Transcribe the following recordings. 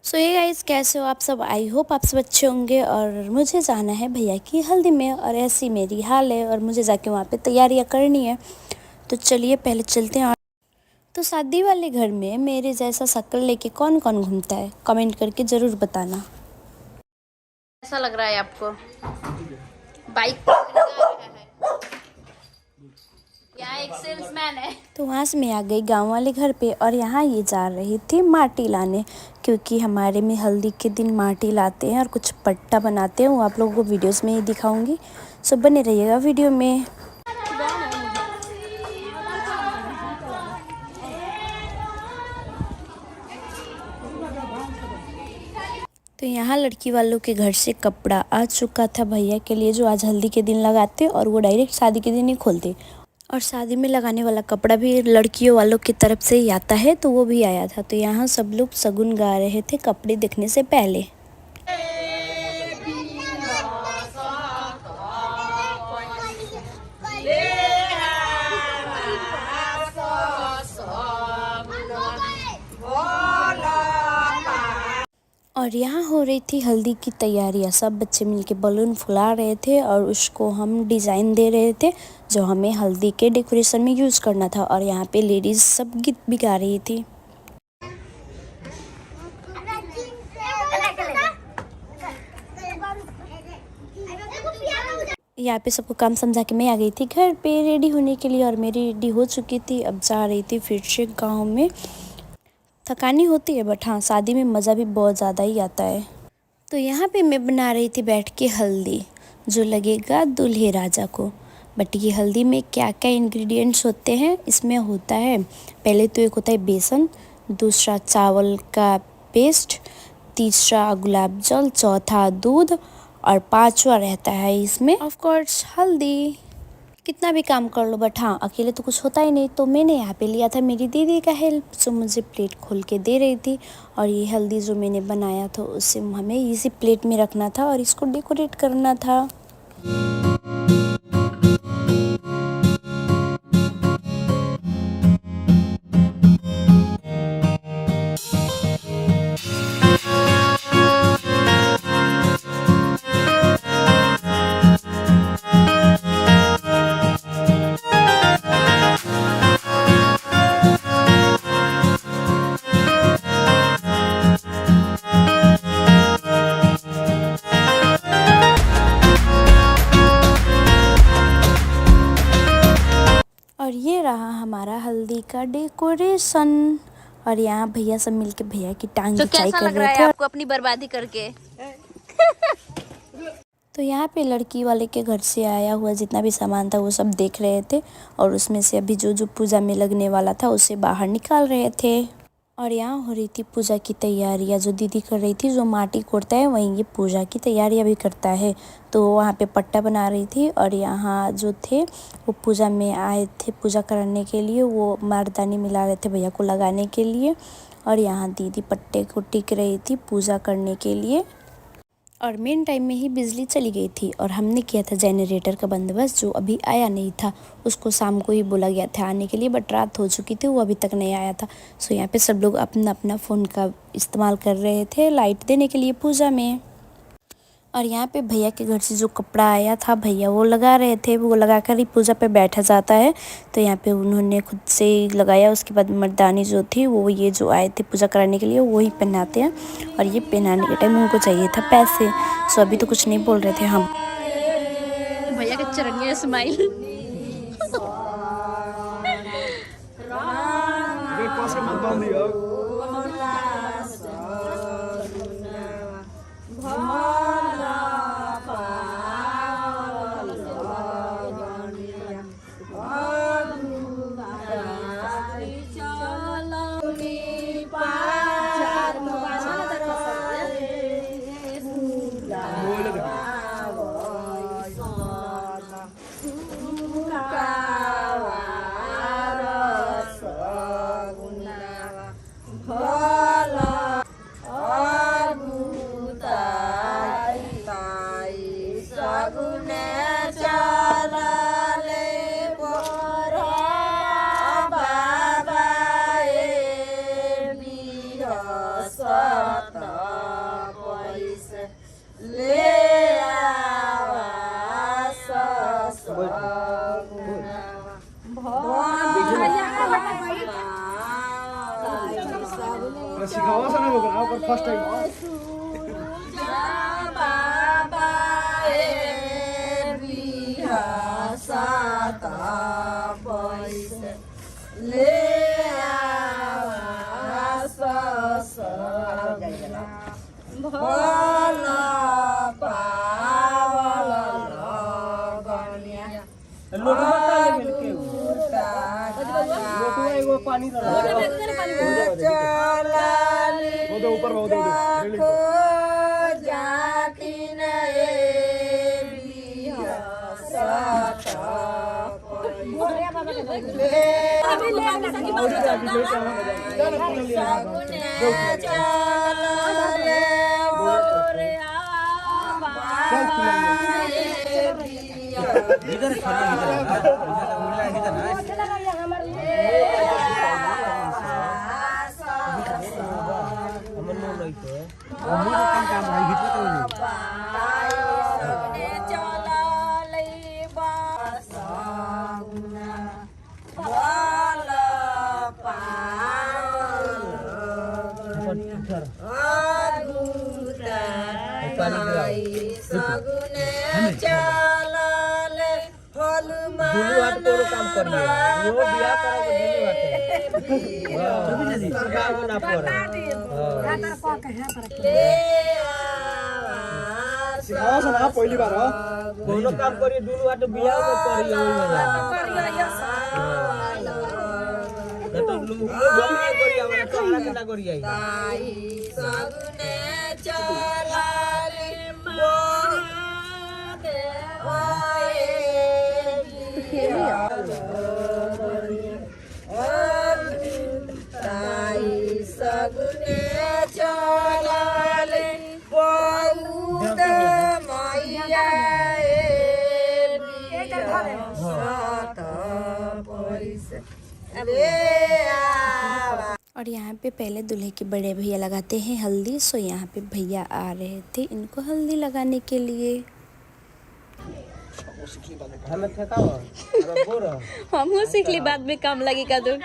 सो ये गाइस, कैसे हो आप सब? आई होप आप सब अच्छे होंगे। और मुझे जाना है भैया की हल्दी में, और ऐसी मेरी हाल है और मुझे जाके वहाँ पे तैयारियाँ करनी है। तो चलिए पहले चलते हैं। तो शादी वाले घर में मेरे जैसा शक्ल लेके कौन कौन घूमता है, कमेंट करके ज़रूर बताना। कैसा लग रहा है आपको? बाइक पर जा रहा है। यहाँ एक सेल्समैन है। तो वहाँ से मैं आ गई गांव वाले घर पे, और यहाँ ये जा रही थी माटी लाने, क्योंकि हमारे में हल्दी के दिन माटी लाते हैं और कुछ पट्टा बनाते हैं। वो आप लोगों को वीडियोस में ही दिखाऊंगी, सो बने रहिएगा वीडियो में। तो यहाँ लड़की वालों के घर से कपड़ा आ चुका था भैया के लिए, जो आज हल्दी के दिन लगाते और वो डायरेक्ट शादी के दिन ही खोलते। और शादी में लगाने वाला कपड़ा भी लड़कियों वालों की तरफ से ही आता है, तो वो भी आया था। तो यहाँ सब लोग शगुन गा रहे थे कपड़े देखने से पहले। और यहाँ हो रही थी हल्दी की तैयारियाँ। सब बच्चे मिलके बलून फुला रहे थे और उसको हम डिज़ाइन दे रहे थे, जो हमें हल्दी के डेकोरेशन में यूज़ करना था। और यहाँ पे लेडीज़ सब गीत भी गा रही थी। यहाँ पे सबको काम समझा के मैं आ गई थी घर पे रेडी होने के लिए, और मेरी रेडी हो चुकी थी। अब जा रही थी फिर से गाँव में। थकानी होती है, बट हाँ, शादी में मज़ा भी बहुत ज़्यादा ही आता है। तो यहाँ पे मैं बना रही थी बैठ के हल्दी, जो लगेगा दूल्हे राजा को। बट ये हल्दी में क्या क्या इंग्रेडिएंट्स होते हैं, इसमें होता है पहले तो एक होता है बेसन, दूसरा चावल का पेस्ट, तीसरा गुलाब जल, चौथा दूध, और पांचवा रहता है इसमें ऑफ कोर्स हल्दी। कितना भी काम कर लो, बट हाँ, अकेले तो कुछ होता ही नहीं। तो मैंने यहाँ पे लिया था मेरी दीदी का हेल्प, जो मुझे प्लेट खोल के दे रही थी। और ये हल्दी जो मैंने बनाया था उसे हमें इसी प्लेट में रखना था और इसको डेकोरेट करना था। और ये रहा हमारा हल्दी का डेकोरेशन। और यहाँ भैया सब मिलके भैया की टांग तो खिंचाई कैसा कर लग रहे रहा है थे। आपको अपनी बर्बादी करके? तो यहाँ पे लड़की वाले के घर से आया हुआ जितना भी सामान था वो सब देख रहे थे, और उसमें से अभी जो जो पूजा में लगने वाला था उसे बाहर निकाल रहे थे। और यहाँ हो रही थी पूजा की तैयारियाँ, जो दीदी कर रही थी। जो माटी कोड़ता है वहीं ये पूजा की तैयारियाँ भी करता है। तो वहाँ पे पट्टा बना रही थी, और यहाँ जो थे वो पूजा में आए थे पूजा करने के लिए। वो मर्दानी मिला रहे थे भैया को लगाने के लिए, और यहाँ दीदी पट्टे को टिक रही थी पूजा करने के लिए। और मेन टाइम में ही बिजली चली गई थी, और हमने किया था जनरेटर का बंदोबस्त, जो अभी आया नहीं था। उसको शाम को ही बोला गया था आने के लिए, बट रात हो चुकी थी, वो अभी तक नहीं आया था। सो यहाँ पे सब लोग अपना अपना फ़ोन का इस्तेमाल कर रहे थे लाइट देने के लिए पूजा में। और यहाँ पे भैया के घर से जो कपड़ा आया था भैया वो लगा रहे थे, वो लगा कर ही पूजा पे बैठा जाता है। तो यहाँ पे उन्होंने खुद से लगाया। उसके बाद मर्दानी जो थी वो ये जो आए थे पूजा कराने के लिए वही पहनाते हैं, और ये पहनाने के टाइम उनको चाहिए था पैसे। सो अभी तो कुछ नहीं बोल रहे थे हम। भैया के चरनिया स्माइल। सिखावा सा ना बोलना पर फर्स्ट टाइम बाबा ए बिहा साता पैसे ले आवा ससुर भला पावल लगनिया लोटवा लेके लोटवा एगो पानी वो दो ऊपर वो दो जाती नए बिहा साता सिखावा सा ना पहली बार कोनो काम करी दुनु बाटे बियाह में करी तो लोग करी हमरा सारा के ना करी आई सगुने चलाले मोहते आए ताई सगुने चलाले बहुत मैया और यहाँ पे पहले दूल्हे के बड़े भैया लगाते हैं हल्दी। सो यहाँ पे भैया आ रहे थे इनको हल्दी लगाने के लिए। हमें ठेकाओ अरे बोर हमहू सीख ली, बाद में काम लगी का तो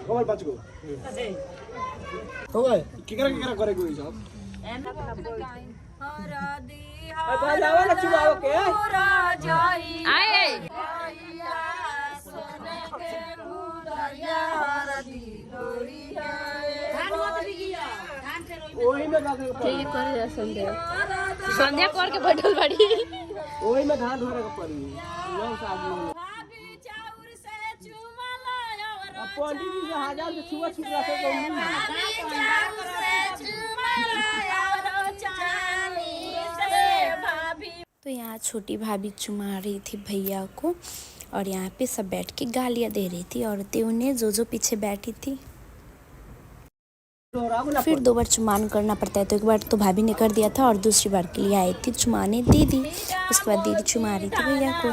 कमल पाँच को हो गए किकरा करे कोई सब बजावा ना चुबाओ के आए ओही में का ठीक कर जा संध्या कर के बैठल बाड़ी ओही में धान धरे के पड़ी लोग साग पंडित जी 1000 से छुआ छूट रखे तो यहाँ छोटी भाभी चुमा रही थी भैया को और यहाँ पे सब बैठ के गालियाँ दे रही थी औरतें उन्हें जो पीछे बैठी थी। फिर 2 बार चुमान करना पड़ता है, तो एक बार तो भाभी ने कर दिया था और दूसरी बार के लिए आई थी चुमाने दीदी। उसके बाद दीदी चुमा रही थी भैया को।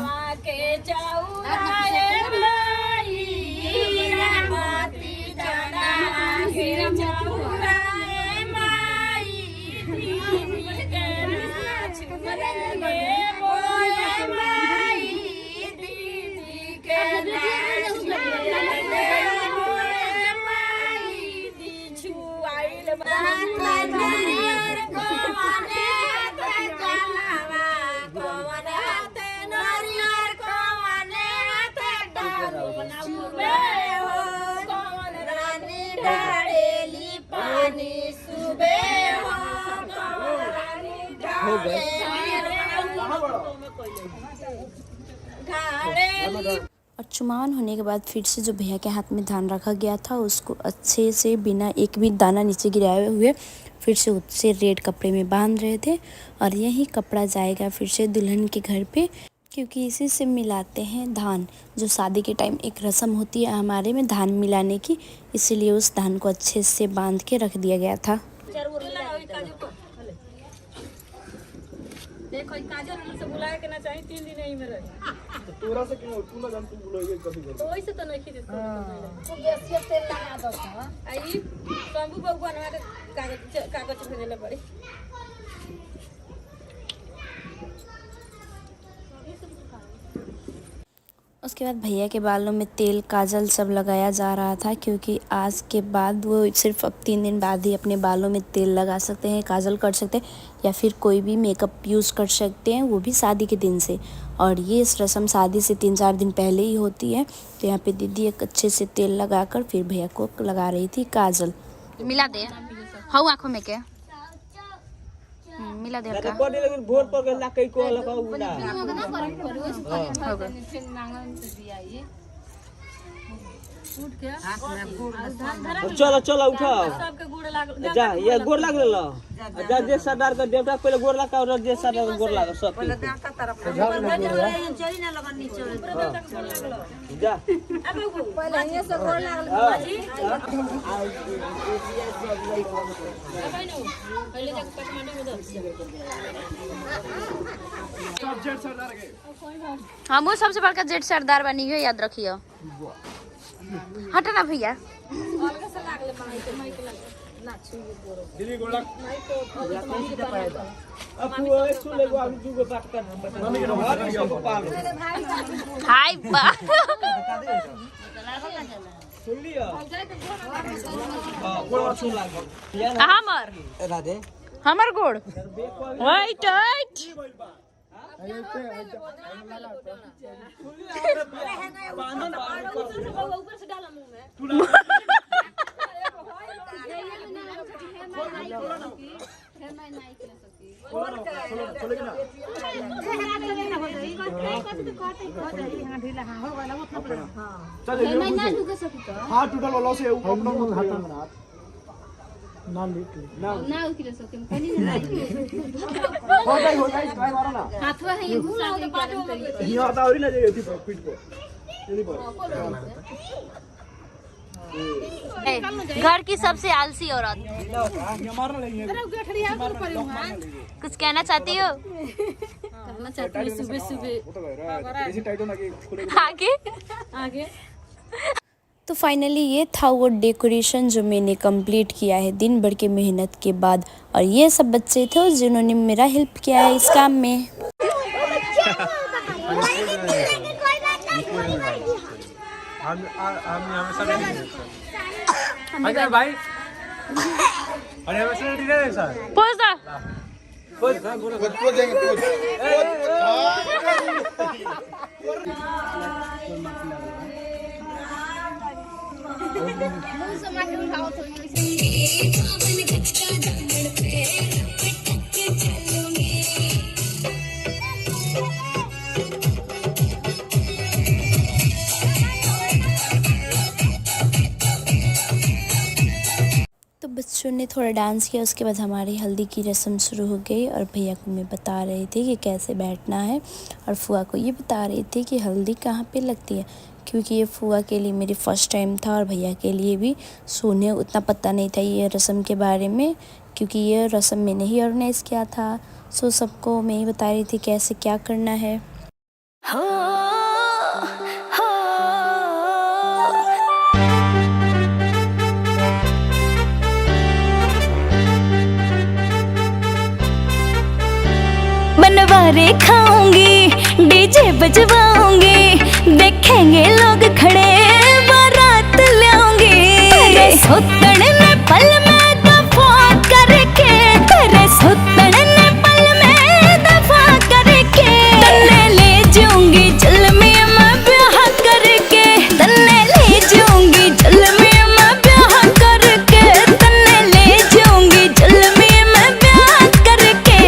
डाडेली पा और चुमान होने के बाद फिर से जो भैया के हाथ में धान रखा गया था उसको अच्छे से बिना एक भी दाना नीचे गिराए हुए फिर से उससे रेड कपड़े में बांध रहे थे। और यही कपड़ा जाएगा फिर से दुल्हन के घर पे, क्योंकि इसी से मिलाते हैं धान। जो शादी के टाइम एक रस्म होती है हमारे में धान मिलाने की, इसीलिए उस धान को अच्छे से बांध के रख दिया गया था। देखो काजल से बुलाए के ना चाहिए 3 दिन यही में रहे। तोरा से क्यों तू ना जान तू बुलाइए कभी कभी। तो वैसे तो नहीं खींचे तो गैसिया तेल लगा दो था। आई शंभू भगवान हमारे कागज भेजले पड़ी। उसके बाद भैया के बालों में तेल काजल सब लगाया जा रहा था, क्योंकि आज के बाद वो सिर्फ अब 3 दिन बाद ही अपने बालों में तेल लगा सकते हैं, काजल कर सकते हैं या फिर कोई भी मेकअप यूज़ कर सकते हैं, वो भी शादी के दिन से। और ये इस रस्म शादी से 3-4 दिन पहले ही होती है। तो यहाँ पे दीदी एक अच्छे से तेल लगाकर फिर भैया को लगा रही थी काजल। मिला दे हाउ आँखों में के मिला दे तो बॉडी लेकिन भोर पर के ला कई को लगा उड़ा। चलो चलो उठाओ जा ये गोर लाग लो जा जे सरदार का देवता पहले गोर लगा और जे सरदार का गोर लगा सब पहले देवता तरफ चली ना लगन नीचे जा पहले ये सब गोर लागल बाजी पहले जाके काठमांडू में दो सब जेट सरदार के हम सबसे बड़का जेट सरदार बनी है, याद रखियो। हटा ना भैया दिल्ली गोला अब वो सुले को हम दुगो बात कर मम्मी के घर को पाल हाय बा सुन लियो गोड़ सुन लागो हमर हमर गोड़ वाइट वाइट ऊपर से डाला मुंह में हाथ टूटल वाला से अपना हाथ में नाम लिख ना उठले सके कनी ना हो गई ट्राई मारो ना हाथवा है ये घुसा के पाटो में ये आता और ना जाए थी पीठ को यदि पर घर की सबसे आलसी औरत। ये मारना लेंगे कुछ कहना चाहती हो? करना चाहती है सुबह सुबह ऐसे टाइट होना कि खुले आगे आगे। तो फाइनली ये था वो डेकोरेशन जो मैंने कंप्लीट किया है दिन भर के मेहनत के बाद। और ये सब बच्चे थे जिन्होंने मेरा हेल्प किया है इस काम में। अरे भाई अरे हमें रेडी है सर पोज दा पोज देंगे तो बच्चों ने थोड़ा डांस किया, उसके बाद हमारी हल्दी की रस्म शुरू हो गई। और भैया को मैं बता रही थी कि कैसे बैठना है, और फुआ को ये बता रही थी कि हल्दी कहाँ पे लगती है, क्योंकि ये फुआ के लिए मेरी फ़र्स्ट टाइम था और भैया के लिए भी। सोने उतना पता नहीं था ये रस्म के बारे में, क्योंकि ये रस्म मैंने ही ऑर्गेनाइज़ किया था। सो सबको मैं ही बता रही थी कैसे क्या करना है। बनवारे खाऊंगी, डीजे बजवाऊंगी, देखेंगे लोग खड़े बारात लाऊंगी। तेरे सुतन ने पल में दफा करके, तेरे सुतन ने पल में दफा करके, तन्ने ले जाऊंगी जलमे में ब्याह करके, तन्ने ले जाऊंगी जलमे में ब्याह करके, तन्ने ले जाऊंगी जलमे में ब्याह करके।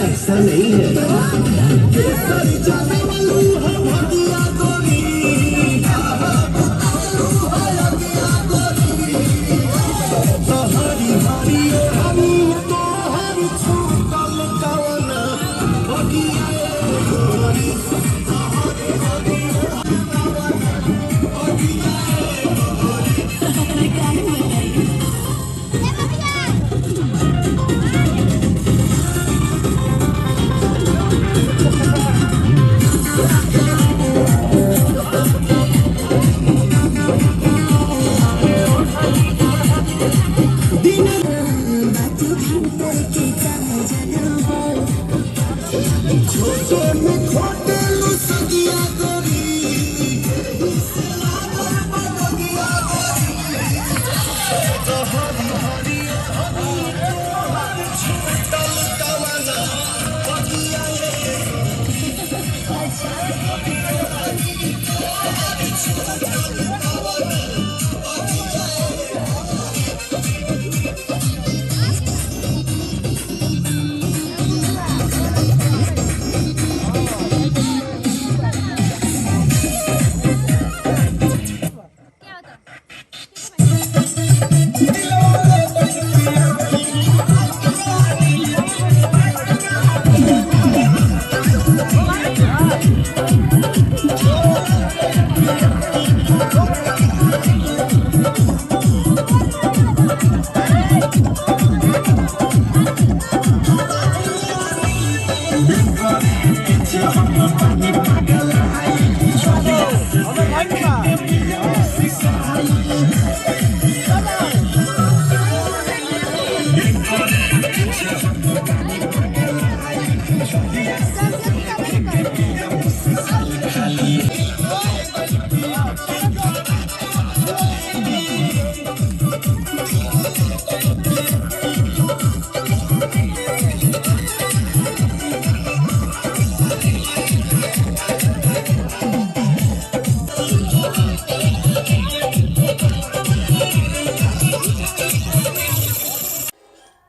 ऐसा नहीं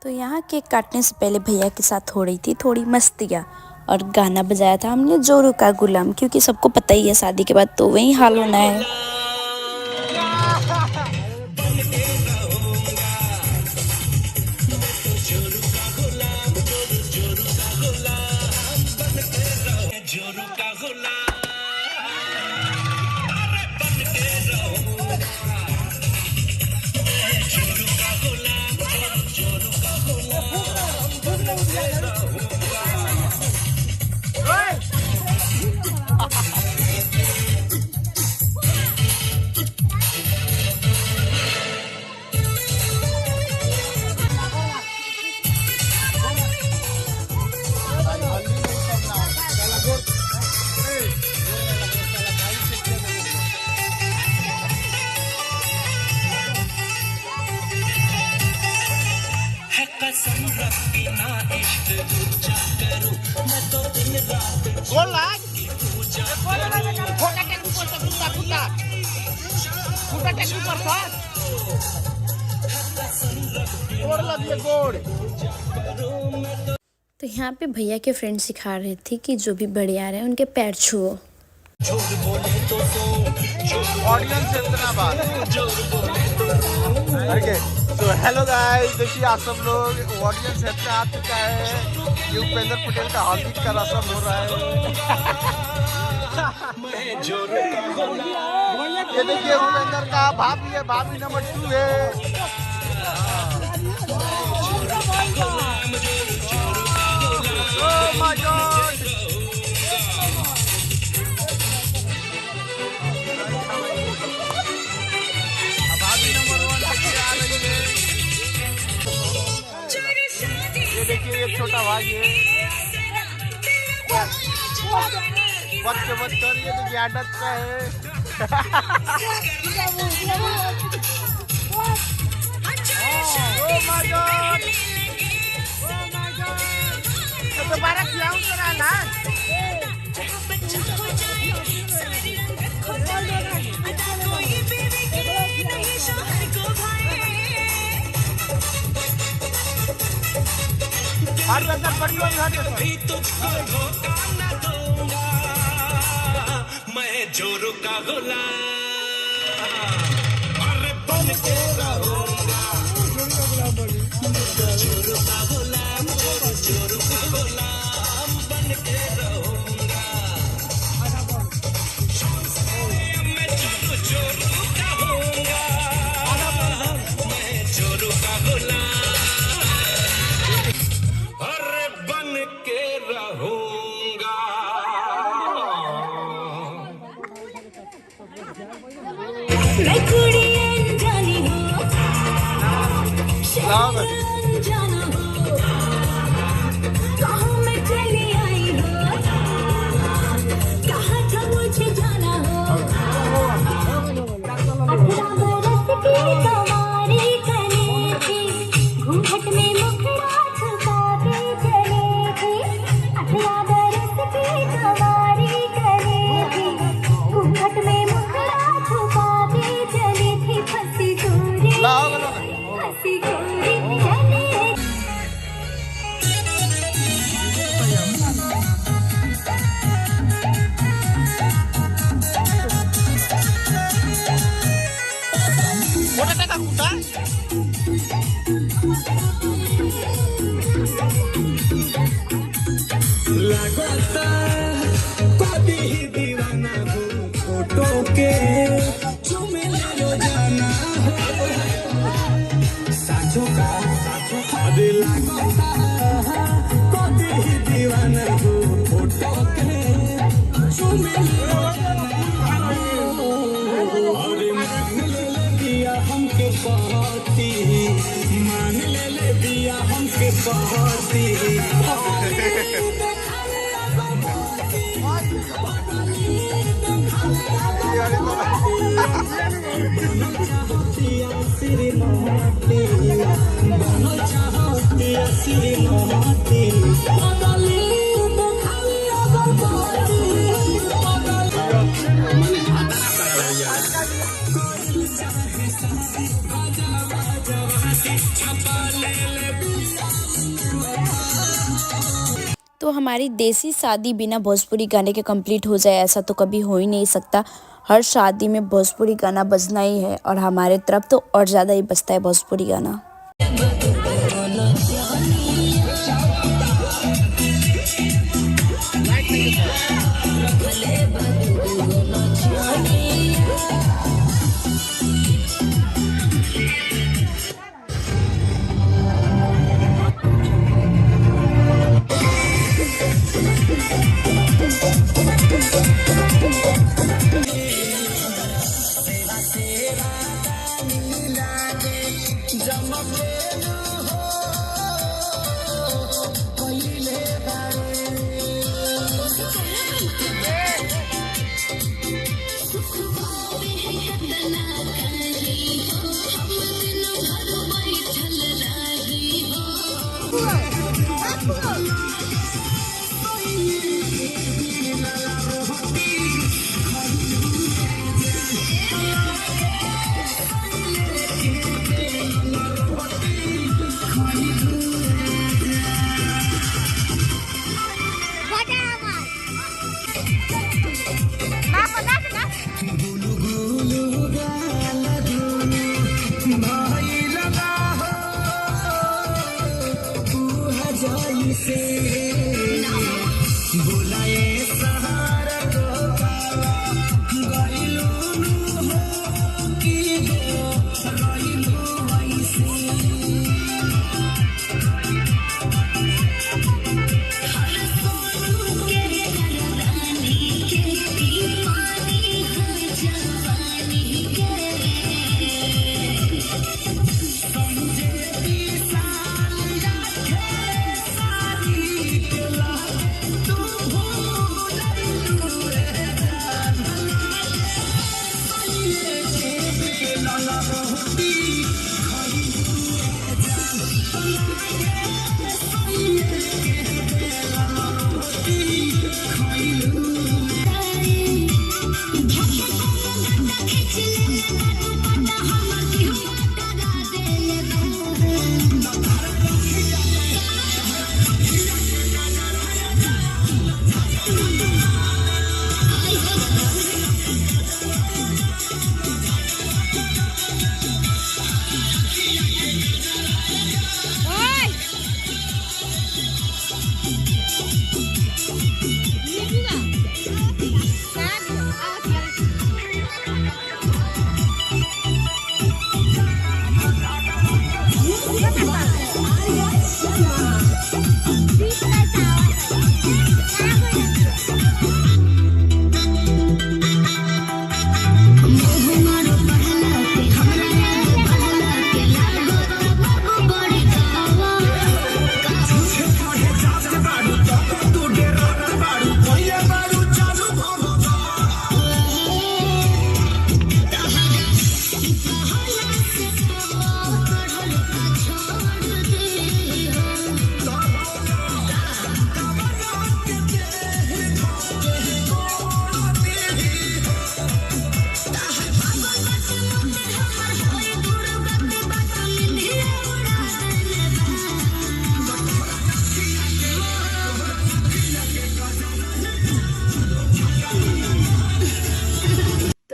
तो यहाँ केक काटने से पहले भैया के साथ हो रही थी थोड़ी मस्तियाँ और गाना बजाया था हमने जोरू का गुलाम, क्योंकि सबको पता ही है शादी के बाद तो वही हाल होना है। तो यहाँ पे भैया के फ्रेंड सिखा रहे थे कि जो भी बड़े आ रहे हैं उनके पैर छुओ। तो हेलो गाइस, देखिए आप सब लोग ऑडियंस हेड पे आ चुका है। ये उपेंद्र पटेल का हल्दी का रस्म हो रहा है। ये देखिए उपेंद्र का भाभी है, भाभी नंबर 2 है। Oh my God! एक छोटा भाई है। बच करिए तो ज्ञानत का है। Oh my God! तो दोबारा खिलाऊं तो ना। मैं जोरू का गुलाम, अरे बन के रहूंगा, जोरू का गुलाम, जोरू का गुलाम बन के रहूंगा। मैं जोरू का होऊंगा, मैं जोरू का गुलाम, अरे बन के रहूंगा। मैं कुड़ी अनजानी हूँ, शहर अनजाना हूँ, कहाँ मैं चली आई हूँ, कहाँ था मुझे जाना हो। 18 बरस की कवारी चली थी, घूंघट में मुखड़ा छुपाते चली थी। 18 बरस की कवारी चली थी, घूंघट में मुखड़ा छुपाते चली थी। फंसी गोरी, फंसी गोरी चली। लगता कभी ही दीवाना हो, फोटो के चुमे लो जाना हो, साचो का अरे लगता कभी ही दीवाना हो, फोटो के चुमे लो जाना हो। अरे मान ले दिया हमके पहती, मान ले दिया हमके पहती। तो हमारी देसी शादी बिना भोजपुरी गाने के कंप्लीट हो जाए ऐसा तो कभी हो ही नहीं सकता। हर शादी में भोजपुरी गाना बजना ही है और हमारे तरफ तो और ज़्यादा ही बजता है भोजपुरी गाना।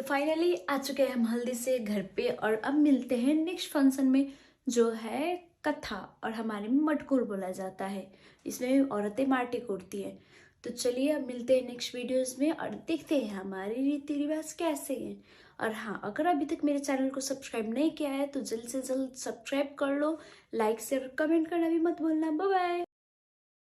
फाइनली आ चुके हैं हम हल्दी से घर पे और अब मिलते हैं नेक्स्ट फंक्शन में, जो है कथा, और हमारे में मटकोर बोला जाता है। इसमें औरतें माटी कोड़ती हैं। तो चलिए अब मिलते हैं नेक्स्ट वीडियोस में और देखते हैं हमारे रीति रिवाज कैसे हैं। और हाँ, अगर अभी तक मेरे चैनल को सब्सक्राइब नहीं किया है तो जल्द से जल्द सब्सक्राइब कर लो, लाइक शेयर कमेंट करना भी मत भूलना। Bye by.